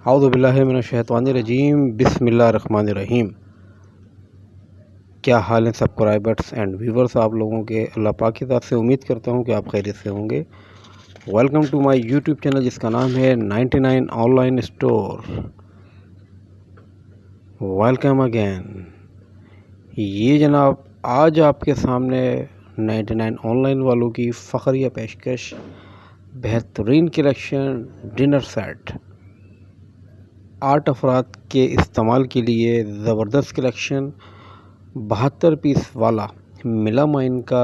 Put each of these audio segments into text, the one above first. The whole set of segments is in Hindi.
औज़ु बिल्लाहि मिनश्शैतानिर्रजीम बिस्मिल्लाहिर्रहमानिर्रहीम। क्या हाल है सब्सक्राइबर्स एंड व्यूवर्स आप लोगों के। अल्लाह पाक की तरफ से उम्मीद करता हूँ कि आप खैरियत से होंगे। Welcome to my YouTube channel जिसका नाम है 99 ऑनलाइन स्टोर। Welcome again. ये जनाब आज आपके सामने 99 ऑनलाइन वालों की फ़खरिया पेशकश, बेहतरीन कलेक्शन डिनर सेट 8 अफराद के इस्तेमाल के लिए ज़बरदस्त कलेक्शन 72 पीस वाला मेलामाइन का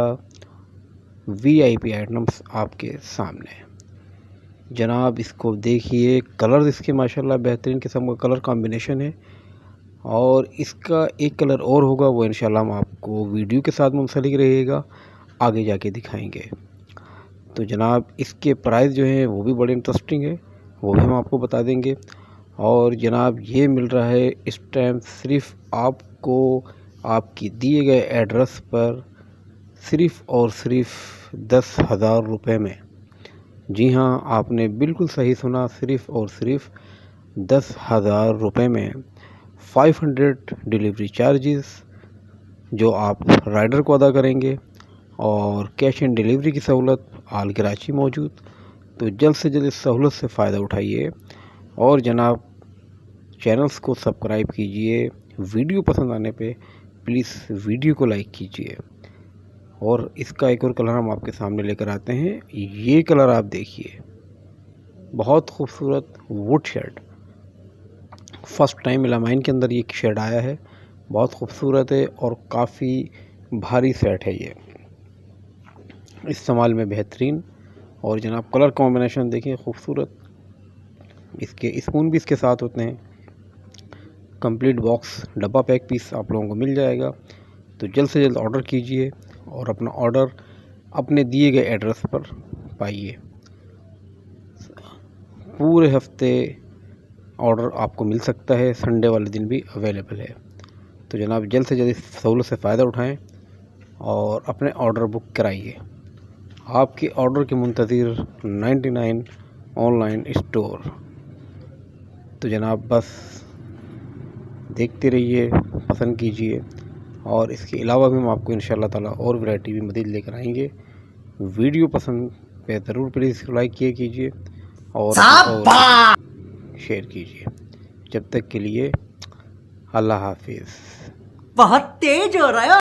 वीआईपी आइटम्स आपके सामने। जनाब इसको देखिए, कलर इसके माशाल्लाह बेहतरीन किस्म का कलर कॉम्बिनेशन है और इसका एक कलर और होगा, वो इंशाल्लाह हम आपको वीडियो के साथ मुंसलिक रहेगा, आगे जाके दिखाएंगे। तो जनाब इसके प्राइस जो हैं वो भी बड़े इंटरेस्टिंग है, वो भी हम आपको बता देंगे। और जनाब ये मिल रहा है इस टाइम सिर्फ़ आपको आपकी दिए गए एड्रेस पर सिर्फ़ और सिर्फ़ 10,000 रुपये में। जी हाँ, आपने बिल्कुल सही सुना, सिर्फ़ और सिर्फ़ 10,000 रुपये में 500 डिलीवरी चार्जेस जो आप राइडर को अदा करेंगे और कैश एंड डिलीवरी की सहूलत आल कराची मौजूद। तो जल्द से जल्द इस सहूलत से फ़ायदा उठाइए और जनाब चैनल्स को सब्सक्राइब कीजिए। वीडियो पसंद आने पे प्लीज़ वीडियो को लाइक कीजिए। और इसका एक और कलर हम आपके सामने लेकर आते हैं। ये कलर आप देखिए, बहुत खूबसूरत wood shade, first time melamine के अंदर ये शेड आया है, बहुत खूबसूरत है और काफ़ी भारी सेट है ये, इस्तेमाल में बेहतरीन। और जनाब कलर कॉम्बिनेशन देखिए खूबसूरत। इसके स्पून भी इसके साथ होते हैं। कंप्लीट बॉक्स डब्बा पैक पीस आप लोगों को मिल जाएगा। तो जल्द से जल्द ऑर्डर कीजिए और अपना ऑर्डर अपने दिए गए एड्रेस पर पाइए। पूरे हफ्ते ऑर्डर आपको मिल सकता है, संडे वाले दिन भी अवेलेबल है। तो जनाब जल्द से जल्द इस सहूलत से फ़ायदा उठाएं और अपने ऑर्डर बुक कराइए। आपके ऑर्डर के मुंतज़िर 99 ऑनलाइन स्टोर। तो जनाब बस देखते रहिए, पसंद कीजिए और इसके अलावा भी हम आपको इंशाल्लाह ताला और वैरायटी भी मज़ीद लेकर आएंगे। वीडियो पसंद पे ज़रूर प्लीज़ लाइक कीजिए और शेयर कीजिए। जब तक के लिए अल्लाह हाफिज़। बहुत तेज हो रहा है।